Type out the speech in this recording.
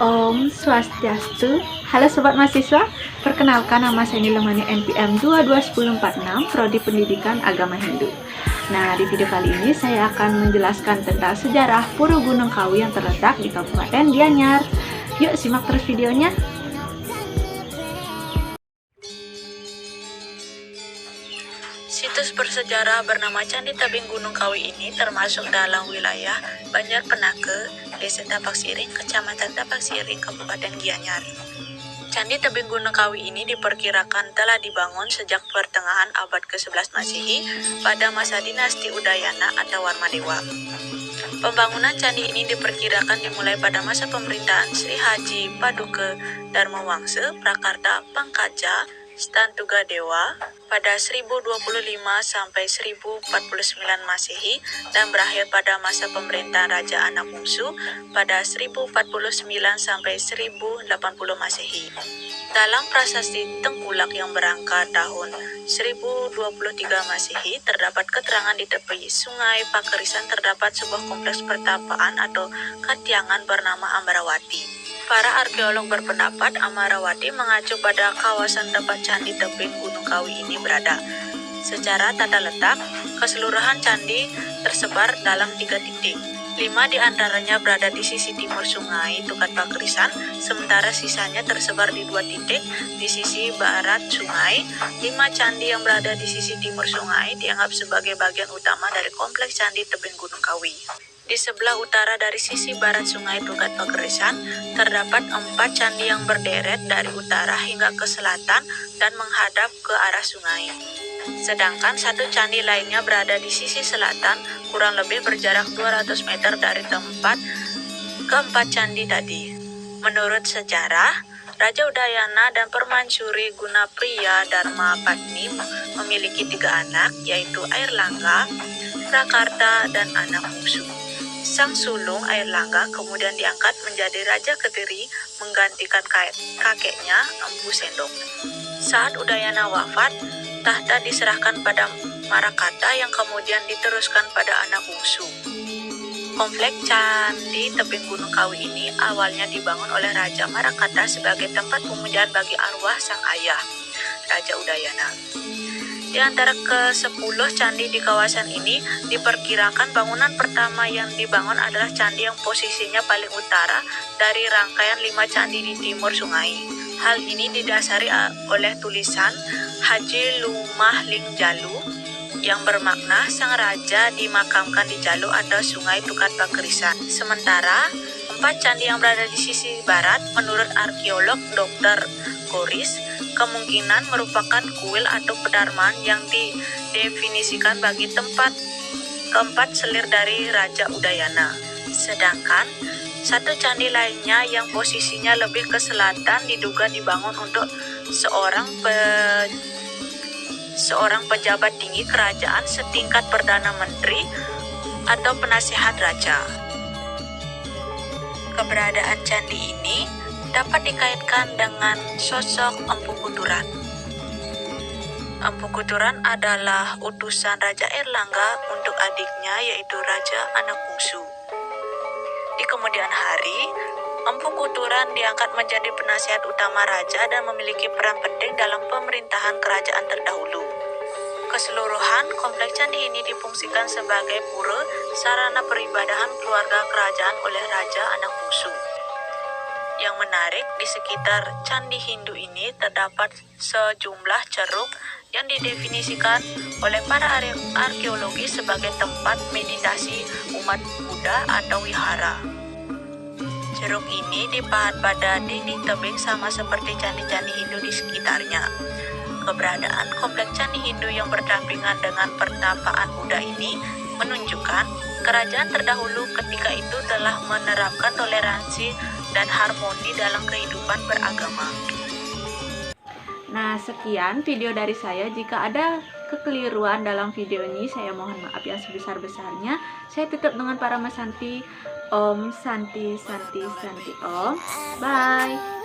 Om Swastiastu. Halo Sobat Mahasiswa, perkenalkan nama saya Nilamani NPM 221046, Prodi Pendidikan Agama Hindu. Nah, di video kali ini saya akan menjelaskan tentang sejarah Pura Gunung Kawi yang terletak di Kabupaten Gianyar. Yuk simak terus videonya. Situs bersejarah bernama Candi Tebing Gunung Kawi ini termasuk dalam wilayah Banjar Penake, Desa Tapak Siring, Kecamatan Tapak Siring, Kabupaten Gianyar. Candi Tebing Gunung Kawi ini diperkirakan telah dibangun sejak pertengahan abad ke-11 Masehi pada masa dinasti Udayana atau Warmadewa. Pembangunan candi ini diperkirakan dimulai pada masa pemerintahan Sri Haji Paduka Dharmawangsa Prakarta Pangkaja Stantugadewa pada 1025 sampai 1049 Masehi dan berakhir pada masa pemerintahan Raja Anak Bungsu pada 1049 sampai 1080 Masehi. Dalam prasasti Tengkulak yang berangka tahun 1023 Masehi, terdapat keterangan di tepi sungai Pakerisan terdapat sebuah kompleks pertapaan atau katiangan bernama Amarawati. Para arkeolog berpendapat Amarawati mengacu pada kawasan tempat Candi Tebing Gunung Kawi ini berada. Secara tata letak, keseluruhan candi tersebar dalam 3 titik. 5 di antaranya berada di sisi timur sungai Tukat Pakerisan, sementara sisanya tersebar di 2 titik di sisi barat sungai. 5 candi yang berada di sisi timur sungai dianggap sebagai bagian utama dari kompleks Candi Tebing Gunung Kawi. Di sebelah utara dari sisi barat sungai Tukat Pakerisan, terdapat 4 candi yang berderet dari utara hingga ke selatan dan menghadap ke arah sungai. Sedangkan 1 candi lainnya berada di sisi selatan, kurang lebih berjarak 200 meter dari tempat keempat candi tadi. Menurut sejarah, Raja Udayana dan Permansuri Gunapriya Dharma Patni memiliki 3 anak, yaitu Airlangga, Prakarta, dan anak bungsu. Sang sulung Airlangga kemudian diangkat menjadi Raja Kediri menggantikan kakeknya Empu Sendok. Saat Udayana wafat, tahta diserahkan pada Marakata yang kemudian diteruskan pada anak bungsu. Kompleks Candi Tebing Gunung Kawi ini awalnya dibangun oleh Raja Marakata sebagai tempat pemujaan bagi arwah sang ayah, Raja Udayana. Di antara ke-10 candi di kawasan ini, diperkirakan bangunan pertama yang dibangun adalah candi yang posisinya paling utara dari rangkaian 5 candi di timur sungai. Hal ini didasari oleh tulisan Haji Lumah Ling Jalu yang bermakna sang raja dimakamkan di Jalu atau sungai Tukat Pakerisan. Sementara 4 candi yang berada di sisi barat, menurut arkeolog Dr. Goris, kemungkinan merupakan kuil atau pedarman yang didefinisikan bagi tempat keempat selir dari Raja Udayana. Sedangkan 1 candi lainnya yang posisinya lebih ke selatan diduga dibangun untuk seorang pejabat tinggi kerajaan setingkat Perdana Menteri atau penasihat raja. Keberadaan candi ini dapat dikaitkan dengan sosok Empu Kuturan. Empu Kuturan adalah utusan Raja Airlangga untuk adiknya, yaitu Raja Anak Bungsu. Di kemudian hari, Empu Kuturan diangkat menjadi penasihat utama raja dan memiliki peran penting dalam pemerintahan kerajaan terdahulu. Keseluruhan kompleks candi ini difungsikan sebagai pura sarana peribadahan keluarga kerajaan oleh Raja Anak Bungsu. Yang menarik, di sekitar candi Hindu ini terdapat sejumlah ceruk yang didefinisikan oleh para arkeologi sebagai tempat meditasi umat Buddha atau wihara. Ceruk ini dipahat pada dinding tebing sama seperti candi-candi Hindu di sekitarnya. Keberadaan kompleks candi Hindu yang berdampingan dengan pertapaan Buddha ini menunjukkan kerajaan terdahulu ketika itu telah menerapkan toleransi dan harmoni dalam kehidupan beragama. Nah, sekian video dari saya. Jika ada kekeliruan dalam video ini, saya mohon maaf yang sebesar-besarnya. Saya tutup dengan para Santi. Om Santi Santi Santi Om. Bye.